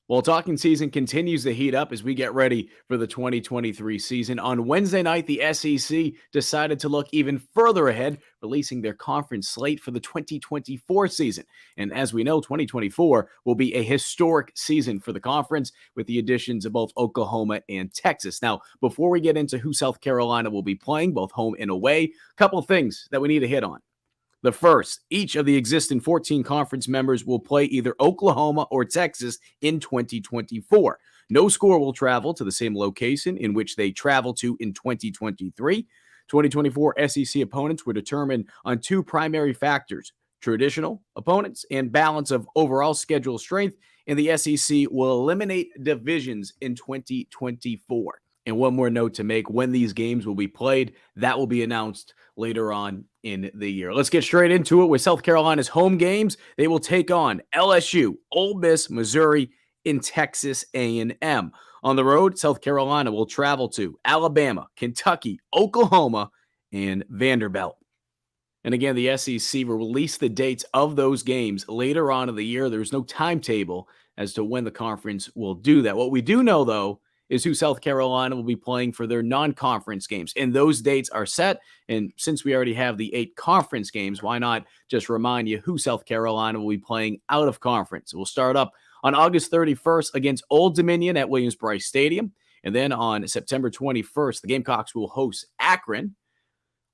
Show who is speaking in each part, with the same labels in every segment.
Speaker 1: Well, talking season continues to heat up as we get ready for the 2023 season. On Wednesday night, the SEC decided to look even further ahead, releasing their conference slate for the 2024 season. And as we know, 2024 will be a historic season for the conference with the additions of both Oklahoma and Texas. Now, before we get into who South Carolina will be playing, both home and away, a couple of things that we need to hit on. The first, each of the existing 14 conference members will play either Oklahoma or Texas in 2024. No score will travel to the same location in which they travel to in 2023. 2024 SEC opponents were determined on two primary factors: traditional opponents and balance of overall schedule strength, and the SEC will eliminate divisions in 2024. And one more note to make: when these games will be played, that will be announced later on in the year. Let's get straight into it with South Carolina's home games. They will take on LSU, Ole Miss, Missouri, and Texas A&M. On the road, South Carolina will travel to Alabama, Kentucky, Oklahoma, and Vanderbilt. And again, the SEC will release the dates of those games later on in the year. There's no timetable as to when the conference will do that. What we do know, though, is who South Carolina will be playing for their non-conference games. And those dates are set. And since we already have the 8 conference games, why not just remind you who South Carolina will be playing out of conference? We'll start up on August 31st against Old Dominion at Williams-Brice Stadium. And then on September 21st, the Gamecocks will host Akron.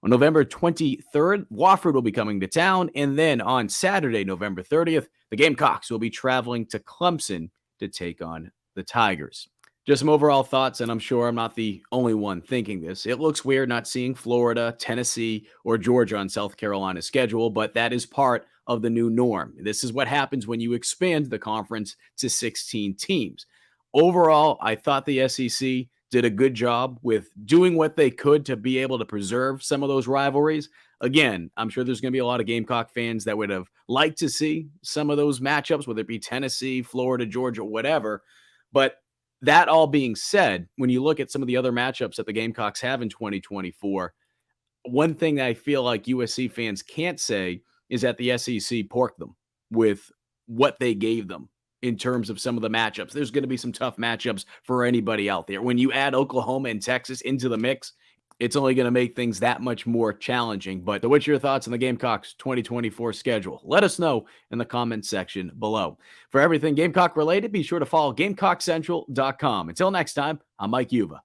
Speaker 1: On November 23rd, Wofford will be coming to town. And then on Saturday, November 30th, the Gamecocks will be traveling to Clemson to take on the Tigers. Just some overall thoughts, and I'm sure I'm not the only one thinking this. It looks weird not seeing Florida, Tennessee, or Georgia on South Carolina's schedule, but that is part of the new norm. This is what happens when you expand the conference to 16 teams. Overall, I thought the SEC did a good job with doing what they could to be able to preserve some of those rivalries. Again, I'm sure there's going to be a lot of Gamecock fans that would have liked to see some of those matchups, whether it be Tennessee, Florida, Georgia, whatever. But that all being said, when you look at some of the other matchups that the Gamecocks have in 2024, one thing that I feel like USC fans can't say is that the SEC porked them with what they gave them in terms of some of the matchups. There's going to be some tough matchups for anybody out there. When you add Oklahoma and Texas into the mix, it's only going to make things that much more challenging. But what's your thoughts on the Gamecocks 2024 schedule? Let us know in the comments section below. For everything Gamecock related, be sure to follow GamecockCentral.com. Until next time, I'm Mike Yuva.